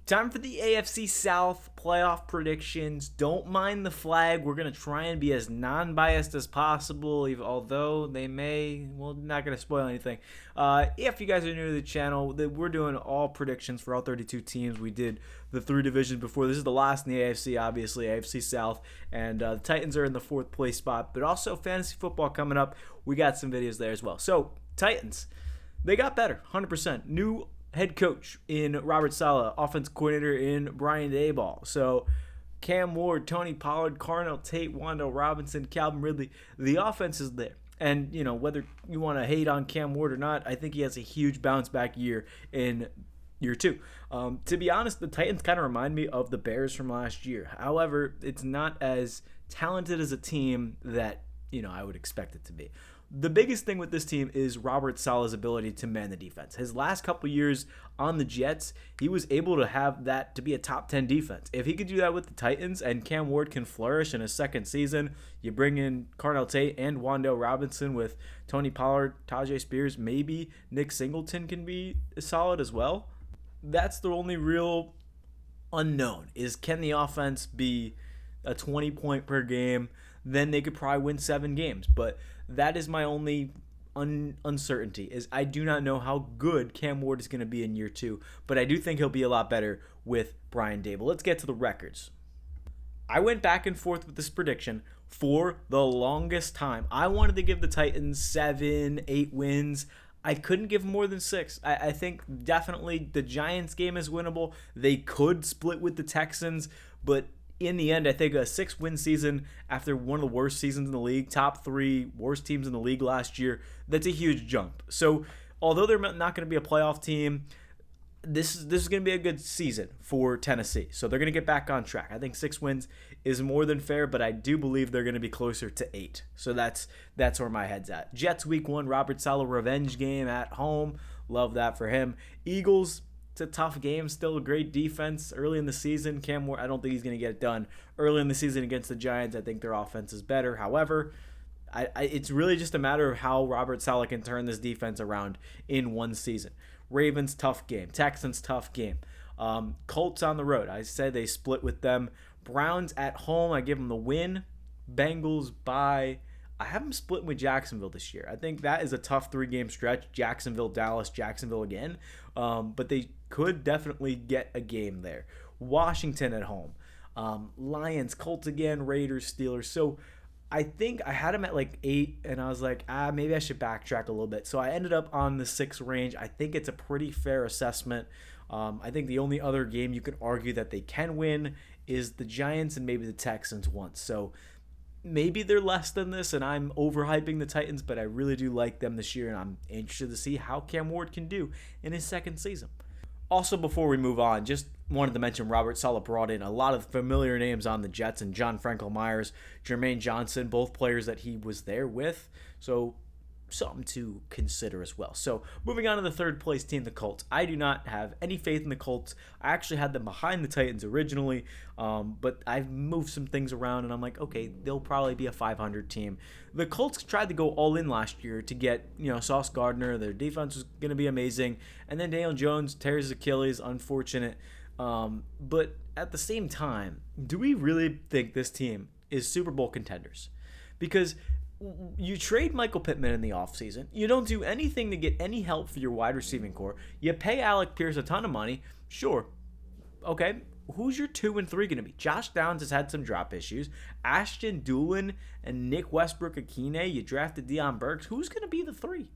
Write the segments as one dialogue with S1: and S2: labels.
S1: Time for the AFC South playoff predictions. Don't mind the flag. We're going to try and be as non-biased as possible, although they may, well, not going to spoil anything. If you guys are new to the channel, we're doing all predictions for all 32 teams. We did the 3 divisions before. This is the last in the AFC, obviously, AFC South, and the Titans are in the 4th place spot, but also fantasy football coming up. We got some videos there as well. So, Titans, they got better, 100%. New head coach in Robert Saleh, offense coordinator in Brian Daboll. So Cam Ward, Tony Pollard, Carnell Tate, Wando Robinson, Calvin Ridley, the offense is there. And, whether you want to hate on Cam Ward or not, I think he has a huge bounce back year in year 2. To be honest, the Titans kind of remind me of the Bears from last year. However, it's not as talented as a team that, I would expect it to be. The biggest thing with this team is Robert Saleh's ability to man the defense. His last couple years on the Jets, he was able to have that to be a top 10 defense. If he could do that with the Titans and Cam Ward can flourish in his second season, you bring in Carnell Tate and Wando Robinson with Tony Pollard, Tajay Spears, maybe Nick Singleton can be solid as well. That's the only real unknown is, can the offense be a 20 point per game? Then they could probably win 7 games. But that is my only uncertainty, is I do not know how good Cam Ward is going to be in year 2. But I do think he'll be a lot better with Brian Daboll. Let's get to the records. I went back and forth with this prediction for the longest time. I wanted to give the Titans 7, 8 wins. I couldn't give more than 6. I think definitely the Giants game is winnable. They could split with the Texans, but in the end, I think a 6-win season after one of the worst seasons in the league, top 3 worst teams in the league last year, that's a huge jump. So although they're not going to be a playoff team, this is going to be a good season for Tennessee. So they're going to get back on track. I think 6 wins is more than fair, but I do believe they're going to be closer to 8. So that's where my head's at. Jets week 1, Robert Saleh revenge game at home. Love that for him. Eagles, it's a tough game, still a great defense early in the season. Cam Ward, I don't think he's going to get it done early in the season against the Giants. I think their offense is better. However, it's really just a matter of how Robert Saleh can turn this defense around in one season. Ravens, tough game. Texans, tough game. Colts on the road. I said they split with them. Browns at home, I give them the win. Bengals bye. I have them splitting with Jacksonville this year. I think that is a tough 3-game stretch. Jacksonville, Dallas, Jacksonville again. But they could definitely get a game there. Washington at home. Lions, Colts again, Raiders, Steelers. So I think I had them at like 8, and I was like, maybe I should backtrack a little bit. So I ended up on the 6 range. I think it's a pretty fair assessment. I think the only other game you can argue that they can win is the Giants and maybe the Texans once. So maybe they're less than this, and I'm overhyping the Titans, but I really do like them this year, and I'm interested to see how Cam Ward can do in his second season. Also, before we move on, just wanted to mention Robert Saleh brought in a lot of familiar names on the Jets, and John Franklin Myers, Jermaine Johnson, both players that he was there with. So something to consider as well. So moving on to the 3rd place team, the Colts. I do not have any faith in the Colts. I actually had them behind the Titans originally, but I've moved some things around, and I'm like, okay, they'll probably be a 500 team. The Colts tried to go all in last year to get, Sauce Gardner. Their defense was going to be amazing, and then Daniel Jones tears his Achilles, unfortunate. But at the same time, do we really think this team is Super Bowl contenders? Because you trade Michael Pittman in the offseason. You don't do anything to get any help for your wide receiving core. You pay Alec Pierce a ton of money. Sure. Okay. Who's your 2 and 3 going to be? Josh Downs has had some drop issues. Ashton Dulin and Nick Westbrook-Akine. You drafted Deion Burks. Who's going to be the 3?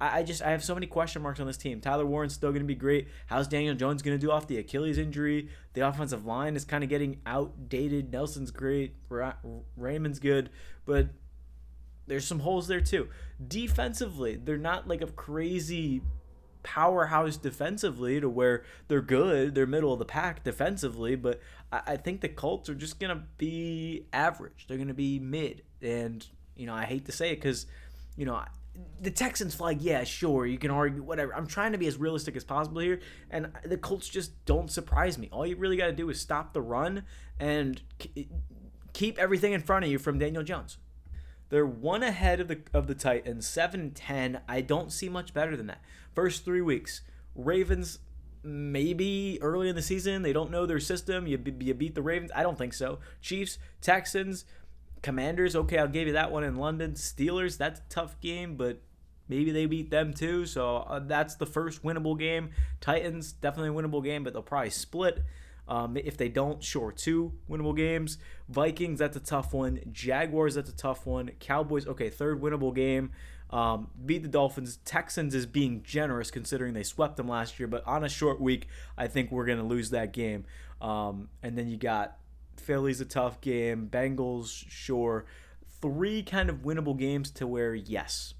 S1: I have so many question marks on this team. Tyler Warren's still going to be great. How's Daniel Jones going to do off the Achilles injury? The offensive line is kind of getting outdated. Nelson's great. Raymond's good. But there's some holes there too. Defensively, they're not like a crazy powerhouse defensively to where they're good. They're middle of the pack defensively, but I think the Colts are just going to be average. They're going to be mid. And, I hate to say it because, the Texans flag, yeah, sure, you can argue, whatever. I'm trying to be as realistic as possible here, and the Colts just don't surprise me. All you really got to do is stop the run and keep everything in front of you from Daniel Jones. They're 1 ahead of the Titans, 7-10. I don't see much better than that. First 3 weeks, Ravens maybe early in the season they don't know their system. You beat the Ravens. I don't think so. Chiefs, Texans, Commanders. Okay, I'll give you that one in London. Steelers. That's a tough game, but maybe they beat them too. So that's the first winnable game. Titans, definitely a winnable game, but they'll probably split. If they don't, sure, 2 winnable games. Vikings, that's a tough one. Jaguars, that's a tough one. Cowboys, okay, 3rd winnable game. Beat the Dolphins. Texans is being generous considering they swept them last year, but on a short week, I think we're going to lose that game. And then you got Philly's a tough game. Bengals, sure. 3 kind of winnable games to where, yes,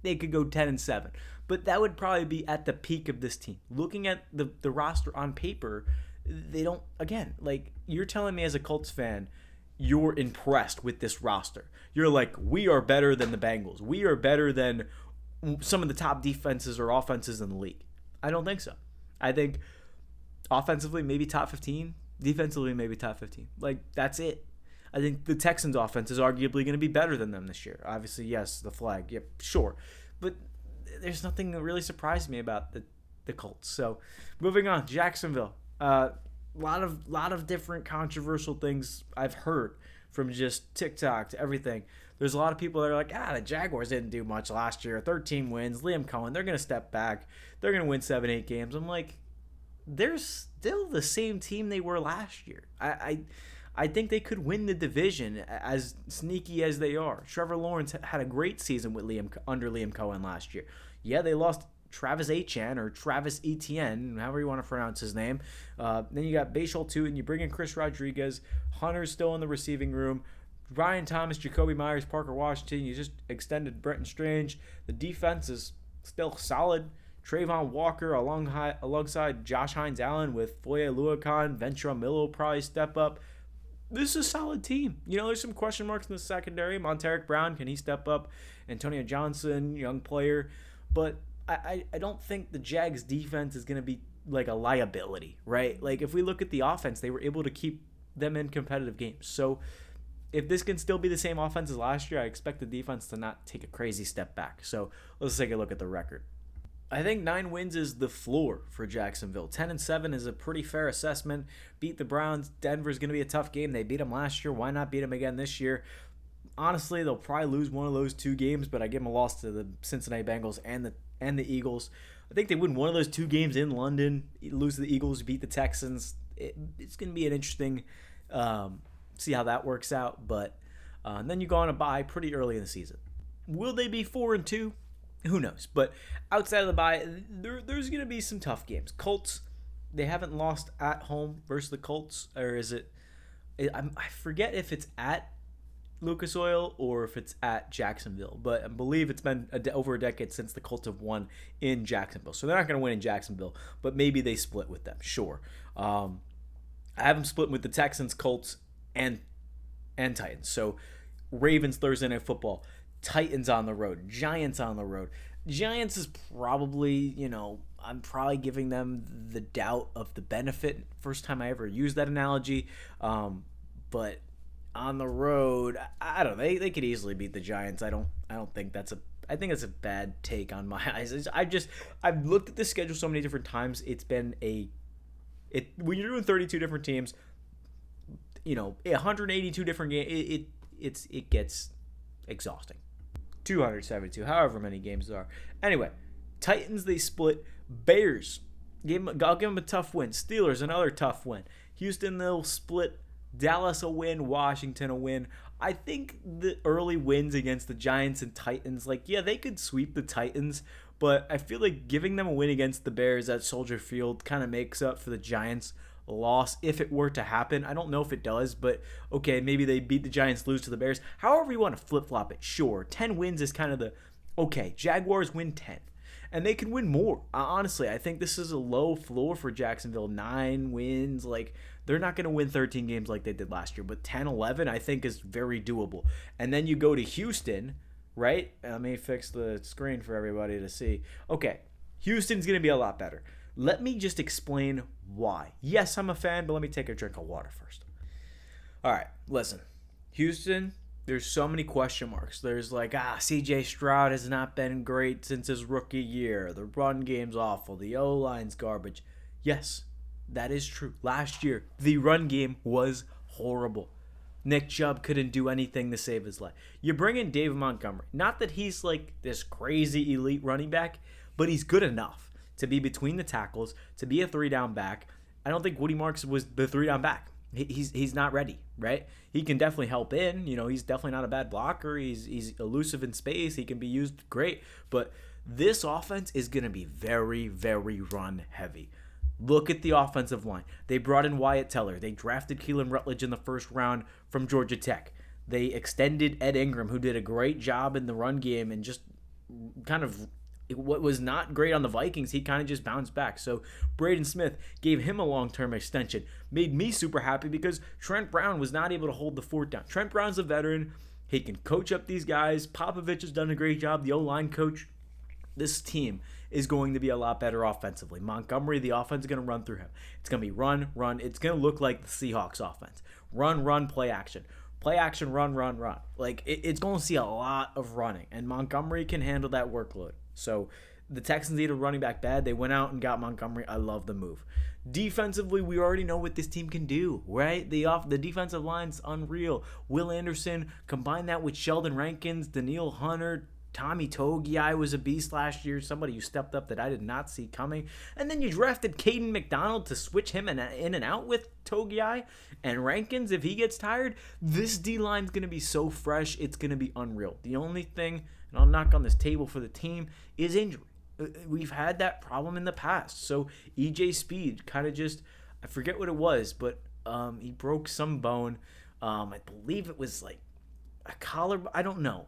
S1: they could go 10-7. But that would probably be at the peak of this team. Looking at the roster on paper, they don't, again, like, you're telling me as a Colts fan, you're impressed with this roster. You're like, we are better than the Bengals. We are better than some of the top defenses or offenses in the league. I don't think so. I think offensively, maybe top 15. Defensively, maybe top 15. Like, that's it. I think the Texans' offense is arguably going to be better than them this year. Obviously, yes, the flag. Yep, sure. But there's nothing that really surprised me about the Colts. So, moving on. Jacksonville. Lot of different controversial things I've heard from just TikTok to everything. There's a lot of people that are like, the Jaguars didn't do much last year. 13 wins. Liam Cohen, they're going to step back. They're going to win 7-8 games. I'm like, they're still the same team they were last year. I think they could win the division as sneaky as they are. Trevor Lawrence had a great season with under Liam Cohen last year. Yeah, they lost Travis Etienne or Travis Etienne, however you want to pronounce his name. Then you got Bashal too, and you bring in Chris Rodriguez. Hunter's still in the receiving room. Ryan Thomas, Jacoby Myers, Parker Washington. You just extended Brenton Strange. The defense is still solid. Trayvon Walker alongside Josh Hines-Allen with Foye Oluokun. Ventura Miller will probably step up. This is a solid team. There's some question marks in the secondary. Monteric Brown, can he step up? Antonio Johnson, young player. But I don't think the Jags defense is going to be like a liability, right? Like, if we look at the offense, they were able to keep them in competitive games. So if this can still be the same offense as last year, I expect the defense to not take a crazy step back. So let's take a look at the record. I think 9 wins is the floor for Jacksonville. 10-7 is a pretty fair assessment. Beat the Browns. Denver's going to be a tough game. They beat them last year. Why not beat them again this year? Honestly, they'll probably lose one of those 2 games, but I give them a loss to the Cincinnati Bengals and the Eagles. I think they win one of those 2 games in London, lose to the Eagles, beat the Texans. It's going to be an interesting see how that works out. But then you go on a bye pretty early in the season. Will they be 4-2? Who knows? But outside of the bye, there's going to be some tough games. Colts, they haven't lost at home versus the Colts, or is it? I forget if it's at Lucas Oil or if it's at Jacksonville, but I believe it's been over a decade since the Colts have won in Jacksonville. So they're not going to win in Jacksonville, but maybe they split with them. Sure. I have them split with the Texans, Colts, and Titans. So Ravens Thursday Night Football. Titans on the road, Giants on the road. Giants is probably, I'm probably giving them the doubt of the benefit. First time I ever used that analogy. But on the road, I don't know. They could easily beat the Giants. I don't think I think it's a bad take on my eyes. I've looked at the schedule so many different times. It's been when you're doing 32 different teams, 182 different games, it gets exhausting. 272, however many games there are. Anyway, Titans, they split. Bears, I'll give them a tough win. Steelers, another tough win. Houston, they'll split. Dallas, a win. Washington, a win. I think the early wins against the Giants and Titans, they could sweep the Titans, but I feel like giving them a win against the Bears at Soldier Field kind of makes up for the Giants' loss if it were to happen. I don't know if it does, but okay, maybe they beat the Giants, lose to the Bears. However you want to flip-flop it, sure. 10 wins is kind of Jaguars win 10. And they can win more. Honestly, I think this is a low floor for Jacksonville. 9 wins, they're not going to win 13 games like they did last year, but 10, 11 I think is very doable. And then you go to Houston, right? Let me fix the screen for everybody to see. Okay, Houston's going to be a lot better. Let me just explain why. Yes, I'm a fan, but let me take a drink of water first. All right, listen. Houston, there's so many question marks. There's C.J. Stroud has not been great since his rookie year. The run game's awful. The O-line's garbage. Yes, that is true. Last year, the run game was horrible. Nick Chubb couldn't do anything to save his life. You bring in David Montgomery. Not that he's like this crazy elite running back, but he's good enough to be between the tackles, to be a three down back. I don't think Woody Marks was the three down back. He's not ready, right? He can definitely help in. He's definitely not a bad blocker. He's elusive in space. He can be used great. But this offense is going to be very, very run heavy. Look at the offensive line. They brought in Wyatt Teller. They drafted Keelan Rutledge in the first round from Georgia Tech. They extended Ed Ingram, who did a great job in the run game and just kind of what was not great on the Vikings, he kind of just bounced back. So Braden Smith gave him a long-term extension. Made me super happy because Trent Brown was not able to hold the fort down. Trent Brown's a veteran. He can coach up these guys. Popovich has done a great job, the O-line coach. This team is going to be a lot better offensively. Montgomery, the offense is going to run through him. It's going to be run, run. It's going to look like the Seahawks offense. Run, run, play action. Play action, run, run, run. Like, it's going to see a lot of running, and Montgomery can handle that workload. So the Texans need a running back bad. They went out and got Montgomery. I love the move. Defensively, we already know what this team can do, right? The defensive line's unreal. Will Anderson, combine that with Sheldon Rankins, Daniil Hunter, Tommy Togiai was a beast last year, somebody who stepped up that I did not see coming. And then you drafted Caden McDonald to switch him in and out with Togiai and Rankins if he gets tired. This D-line's going to be so fresh, it's going to be unreal. The only thing, and I'll knock on this table for the team, is injury. We've had that problem in the past. So EJ Speed kind of just, I forget what it was, but he broke some bone. I believe it was like a collar, I don't know.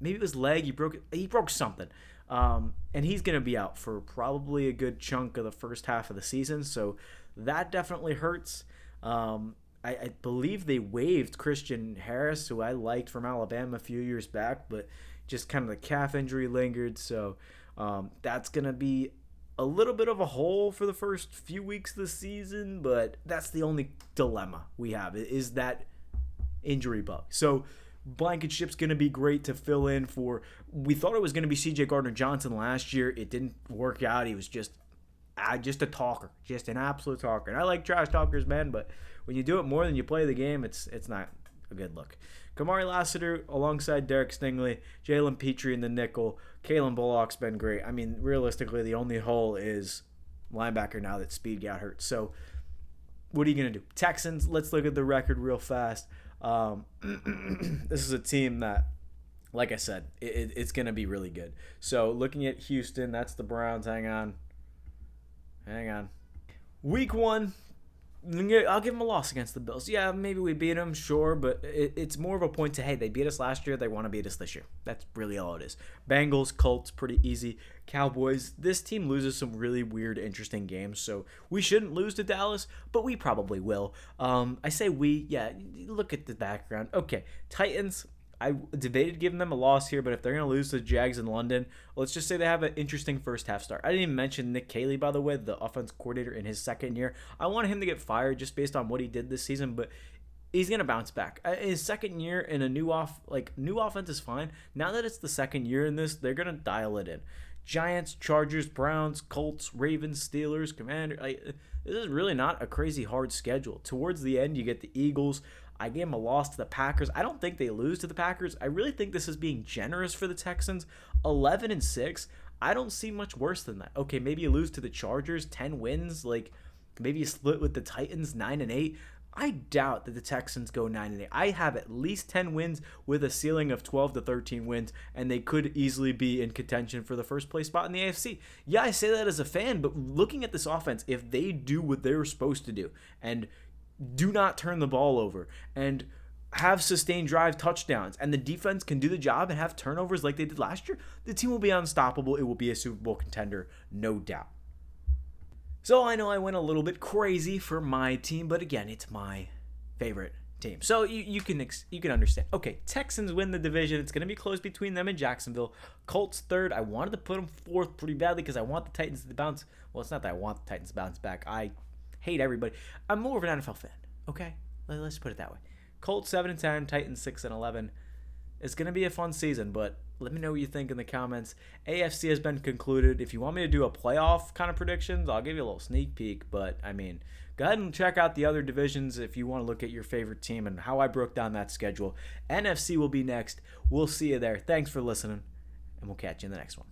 S1: Maybe it was leg. He broke something. And he's going to be out for probably a good chunk of the first half of the season. So that definitely hurts. I believe they waived Christian Harris, who I liked from Alabama a few years back, but just kind of the calf injury lingered. So that's going to be a little bit of a hole for the first few weeks of the season. But that's the only dilemma we have is that injury bug. So Blankenship's going to be great to fill in for. We thought it was going to be C.J. Gardner-Johnson last year. It didn't work out. He was just a talker, just an absolute talker. And I like trash talkers, man, but when you do it more than you play the game, it's not a good look. Kamari Lassiter alongside Derek Stingley, Jalen Petrie in the nickel. Kalen Bullock's been great. I mean, realistically, the only hole is linebacker now that Speed got hurt. So what are you going to do? Texans, let's look at the record real fast. This is a team that, like I said, it's going to be really good. So looking at Houston, that's the Browns. Hang on. Week 1, I'll give them a loss against the Bills. Yeah, maybe we beat them, sure, but it's more of a point to, hey, they beat us last year, they want to beat us this year. That's really all it is. Bengals, Colts, pretty easy. Cowboys, this team loses some really weird, interesting games, so we shouldn't lose to Dallas, but we probably will. I say we, yeah, look at the background. Okay, Titans, I debated giving them a loss here, but if they're going to lose to the Jags in London, let's just say they have an interesting first half start. I didn't even mention Nick Caley, by the way, the offense coordinator in his second year. I wanted him to get fired just based on what he did this season, but he's going to bounce back. His second year in a new offense is fine. Now that it's the second year in this, they're going to dial it in. Giants, Chargers, Browns, Colts, Ravens, Steelers, Commanders. This is really not a crazy hard schedule. Towards the end, you get the Eagles. I gave them a loss to the Packers. I don't think they lose to the Packers. I really think this is being generous for the Texans. 11-6. I don't see much worse than that. Okay, maybe you lose to the Chargers, 10 wins. Like maybe you split with the Titans, 9-8. I doubt that the Texans go 9-8. I have at least 10 wins with a ceiling of 12 to 13 wins, and they could easily be in contention for the first place spot in the AFC. Yeah, I say that as a fan, but looking at this offense, if they do what they're supposed to do and do not turn the ball over and have sustained drive touchdowns, and the defense can do the job and have turnovers like they did last year, the team will be unstoppable. It will be a Super Bowl contender, no doubt. So I know I went a little bit crazy for my team, but again, it's my favorite team. So you can understand. Okay, Texans win the division. It's going to be close between them and Jacksonville. Colts third. I wanted to put them fourth pretty badly because I want the Titans to bounce. Well, it's not that I want the Titans to bounce back. I hate everybody. I'm more of an NFL fan, okay? Let's put it that way. Colts 7-10, Titans 6-11. It's going to be a fun season, but Let me know what you think in the comments. AFC has been concluded. If you want me to do a playoff kind of predictions, I'll give you a little sneak peek. But, I mean, go ahead and check out the other divisions if you want to look at your favorite team and how I broke down that schedule. NFC will be next. We'll see you there. Thanks for listening, and we'll catch you in the next one.